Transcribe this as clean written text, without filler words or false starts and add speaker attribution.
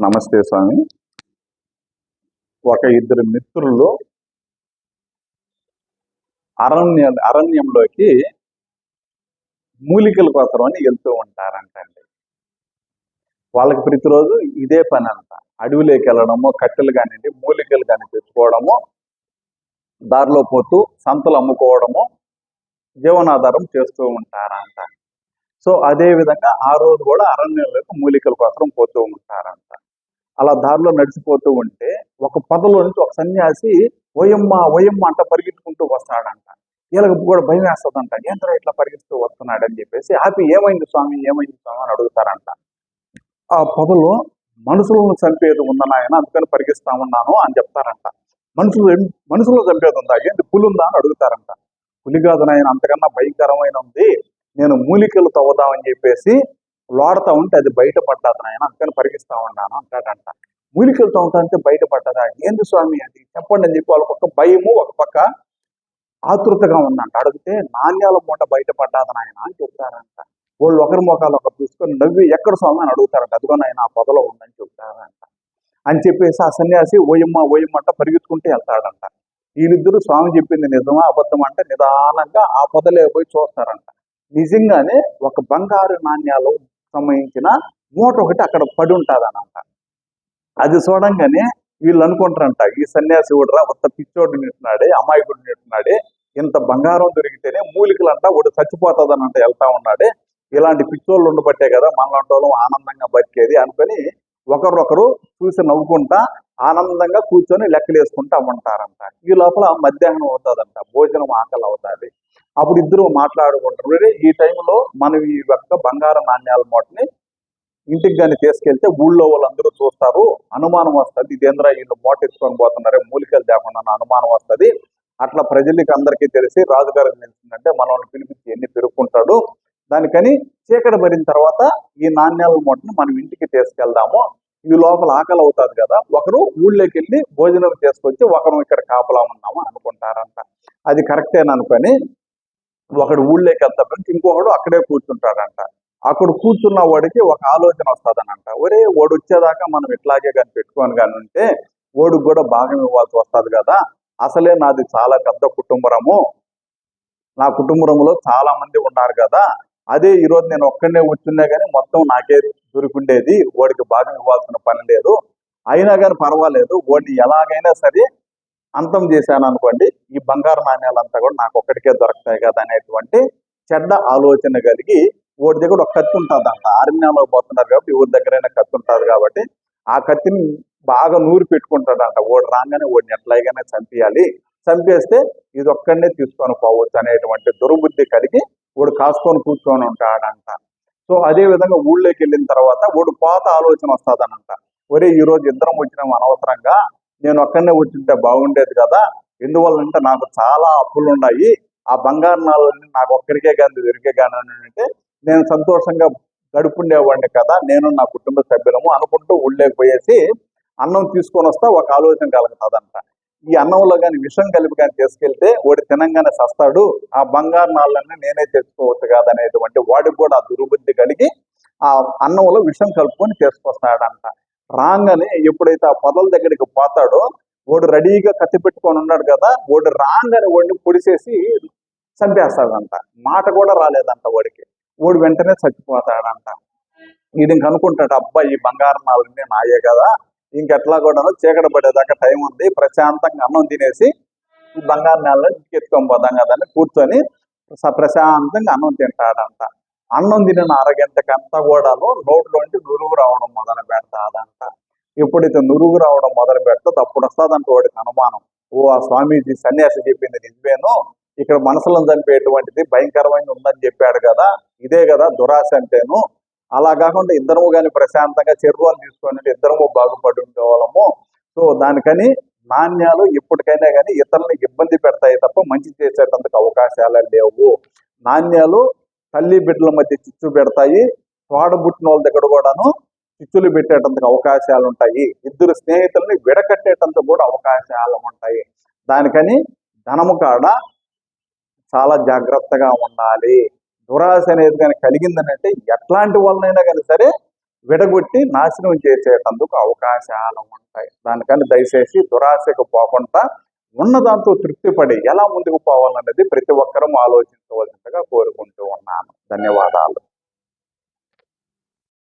Speaker 1: నమస్తే స్వామి. ఒక ఇద్దరు మిత్రులు అరణ్యంలోకి మూలికల కోసం అని వెళ్తూ ఉంటారంటండి. వాళ్ళకి ప్రతిరోజు ఇదే పని అంట. అడవిలోకి వెళ్ళడము, కట్టెలు కానివ్వండి, మూలికలు కానీ తెచ్చుకోవడము, దారిలో పోతూ సంతలు అమ్ముకోవడము, జీవనాధారం చేస్తూ ఉంటారంట. సో అదే విధంగా ఆ రోజు కూడా అరణ్యంలోకి మూలికల కోసం పోతూ ఉంటారంట. అలా దారిలో నడిచిపోతూ ఉంటే ఒక పొదలో నుంచి ఒక సన్యాసి ఓయమ్మ ఓయమ్మ అంట పరిగెత్తుకుంటూ వస్తాడంట. వీళ్ళకి కూడా భయం వేస్తుందంట. ఏంటో ఇట్లా పరిగెత్తుతూ వస్తున్నాడు అని చెప్పేసి ఆపి ఏమైంది స్వామి అని అడుగుతారంట. ఆ పొదలో మనుషులను చంపేది ఉందనాయన, అందుకని పరిగెత్తుతా ఉన్నాను అని చెప్తారంట. మనుషులు చంపేది ఉందా, ఏంటి పులి ఉందా అని అడుగుతారంట. పులి కాదు నాయన, అంతకన్నా భయంకరమైన ఉంది, నేను మూలికలు తవ్వదామని చెప్పేసి లోడతా ఉంటే అది బయటపడ్డాది నాయన, అందుకని పరిగిస్తా ఉన్నాను అంటాడంట. మూలికలు తవ్వుతా అంటే బయటపడ్డదా, ఏంది స్వామి అది చెప్పండి అని చెప్పి వాళ్ళ పక్క భయము ఒక పక్క ఆతృతగా ఉందంట. అడిగితే నాణ్యాల మూట బయటపడ్డాది నాయన అని చెప్తారంట. వాళ్ళు ఒకరి ముఖాలు ఒకరు చూసుకొని నవ్వి ఎక్కడ స్వామి అని అడుగుతారంట. అదిగో నాయన ఆ పొదలో ఉందని చెప్తారంట. అని చెప్పేసి ఆ సన్యాసి ఓయమ్మ అంట పరిగెత్తుకుంటూ వెళ్తాడంట. వీళ్ళిద్దరూ స్వామి చెప్పింది నిజమా అబద్ధం అంటే నిదానంగా ఆ పొదలే పోయి చూస్తారంట. నిజంగానే ఒక బంగారు నాణ్యాలు సంబంధించిన మూట ఒకటి అక్కడ పడి ఉంటుందనంట. అది చూడంగానే వీళ్ళు అనుకుంటారంట, ఈ సన్యాసి కూడా కొత్త పిచ్చోడు నింటున్నాడే, అమాయకుడు నింటున్నాడే, ఇంత బంగారం దొరికితేనే మూలికలంట వాడు చచ్చిపోతుందనంట వెళ్తా ఉన్నాడే, ఇలాంటి పిచ్చోళ్ళు ఉండబట్టే కదా మనలాంటి వాళ్ళు ఆనందంగా బతికేది అనుకొని ఒకరొకరు చూసి నవ్వుకుంటా ఆనందంగా కూర్చొని లెక్కలు వేసుకుంటా ఉంటారంట. ఈ లోపల మధ్యాహ్నం అవుతుందంట, భోజనం ఆకలి అవుతుంది. అప్పుడు ఇద్దరు మాట్లాడుకుంటారు, ఈ టైంలో మనం ఈ యొక్క బంగారు నాణ్యాల మూటని ఇంటికి కానీ తీసుకెళ్తే ఊళ్ళో వాళ్ళందరూ చూస్తారు, అనుమానం వస్తుంది, ఇదేంద్రా వీళ్ళు మూట ఎత్తుకొని పోతున్నారే మూలికలు లేకుండా అనుమానం వస్తుంది. అట్లా ప్రజలకి అందరికీ తెలిసి రాజుగారికి తెలిసిందంటే మనల్ని పిలిపించి ఎన్ని పెరుక్కుంటాడు, దానికని చీకటి పడిన తర్వాత ఈ నాణ్యాల మూటని మనం ఇంటికి తీసుకెళ్దాము, ఈ లోపల ఆకలి అవుతుంది కదా, ఒకరు ఊళ్ళోకి వెళ్ళి భోజనం చేసుకొచ్చి ఒకరు ఇక్కడ కాపలా ఉన్నాము అనుకుంటారంట. అది కరెక్టేననుకొని ఒకడు ఊళ్ళోకి వెళ్తాడంటే ఇంకొకడు అక్కడే కూర్చుంటాడంట. అక్కడ కూర్చున్న వాడికి ఒక ఆలోచన వస్తుందనంట, ఒరే వాడు వచ్చేదాకా మనం ఇట్లాగే కానీ పెట్టుకొని కానీ ఉంటే వాడికి కూడా భాగం ఇవ్వాల్సి వస్తుంది కదా, అసలే నాది చాలా పెద్ద కుటుంబము, నా కుటుంబంలో చాలా మంది ఉన్నారు కదా, అదే ఈరోజు నేను ఒక్కడనే కూర్చున్నా కానీ మొత్తం నాకే దొరికిండేది, వాడికి భాగం ఇవ్వాల్సిన పని లేదు, అయినా కానీ పర్వాలేదు వాడిని ఎలాగైనా సరే అంతం చేశాను అనుకోండి, ఈ బంగారు నాణ్యాలంతా కూడా నాకు ఒక్కడికే దొరుకుతాయి కదా అనేటువంటి చెడ్డ ఆలోచన కలిగి ఓడి దగ్గర ఒక కత్తి ఉంటుందంట. అరణ్యంలో పోతున్నారు కాబట్టి ఎవరి దగ్గరైనా కత్తి ఉంటుంది కాబట్టి ఆ కత్తిని బాగా నూరి పెట్టుకుంటాడంట. ఓడి రాగానే ఓడిని ఎట్లాగైనా చంపేయాలి, చంపేస్తే ఇది ఒక్కడనే తీసుకొని పోవచ్చు అనేటువంటి దుర్బుద్ధి కలిగి ఓడు కాసుకొని కూర్చొని ఉంటాడంట. సో అదే విధంగా ఊళ్ళోకి వెళ్ళిన తర్వాత ఓడి పాత ఆలోచన వస్తుందనంట, ఒరే ఈ రోజు ఇద్దరం వచ్చినాం అనవసరంగా, నేను ఒక్కడనే వచ్చింటే బాగుండేది కదా, ఎందువల్లంటే నాకు చాలా అప్పులు ఉన్నాయి, ఆ బంగారు నాళ్ళని నాకు ఒక్కరికే కానీ దొరికే కానీ అంటే నేను సంతోషంగా గడుపుండేవాడిని కదా, నేను నా కుటుంబ సభ్యులము అనుకుంటూ ఊళ్ళోకి పోయేసి అన్నం తీసుకొని వస్తా ఒక ఆలోచన కలుగుతుందంట. ఈ అన్నంలో కానీ విషం కలిపి కానీ తీసుకెళ్తే వాడు తినంగానే సస్తాడు, ఆ బంగారు నాళ్ళని నేనే తెచ్చుకోవచ్చు కాదనేటువంటి వాడికి కూడా ఆ దుర్బుద్ధి కలిగి ఆ అన్నంలో విషం కలుపుకొని తీసుకొస్తాడంట. రాగానే ఎప్పుడైతే ఆ పొదల దగ్గరికి పోతాడో వాడు రెడీగా కత్తి పెట్టుకొని ఉన్నాడు కదా, వాడు రాగానే వాడిని పొడిసేసి చంపేస్తాడంట. మాట కూడా రాలేదంట వాడికి, వాడు వెంటనే చచ్చిపోతాడంట. వీడికి అనుకుంటాడు, అబ్బా ఈ బంగారు నాళ్ళని నాయే కదా, ఇంకెట్లా కూడా చీకటి పడేదాకా టైం ఉంది, ప్రశాంతంగా అన్నం తినేసి ఈ బంగారు నాళ్ళని ఇంటికి ఎత్తుకొని పోదాం కదా అని కూర్చొని ప్రశాంతంగా అన్నం తింటాడంట. అన్నం తినిన అరగంటకంతా కూడాను నోట్లోంచి నురుగు రావడం మొదలు పెడతాదంట. ఎప్పుడైతే నురుగు రావడం మొదలు పెడతాదో అప్పుడు వస్తుందంట వాడికి అనుమానం, ఓ ఆ స్వామీజీ సన్యాసి చెప్పింది నిజమేను, ఇక్కడ మనసులను చంపేటువంటిది భయంకరమైన ఉందని చెప్పాడు కదా, ఇదే కదా దురాశ అంటేను, అలా కాకుండా ఇద్దరము కానీ ప్రశాంతంగా చెరువులు తీసుకొని ఇద్దరము బాగుపడి ఉండేవాళ్ళము, సో దానికని నాణ్యాలు ఎప్పటికైనా కానీ ఇతరులను ఇబ్బంది పెడతాయి తప్ప మంచి చేసేటందుకు అవకాశాలే లేవు. నాణ్యాలు తల్లి బిడ్డల మధ్య చిచ్చు పెడతాయి, తోడబుట్టిన వాళ్ళ దగ్గర కూడాను చిచ్చులు పెట్టేటందుకు అవకాశాలు ఉంటాయి, ఇద్దరు స్నేహితుల్ని విడకట్టేటందుకు కూడా అవకాశాలు ఉంటాయి. దానికని ధనము కాడ చాలా జాగ్రత్తగా ఉండాలి. దురాశ అనేది కానీ కలిగిందనంటే ఎట్లాంటి వాళ్ళనైనా కానీ సరే విడగొట్టి నాశనం చేసేటందుకు అవకాశాలు ఉంటాయి. దానికని దయచేసి దురాశకు పోకుండా ఉన్నదాంతో తృప్తిపడి ఎలా ముందుకు పోవాలనేది ప్రతి ఒక్కరూ ఆలోచించవలసిందిగా కోరుకుంటూ ఉన్నాను. ధన్యవాదాలు.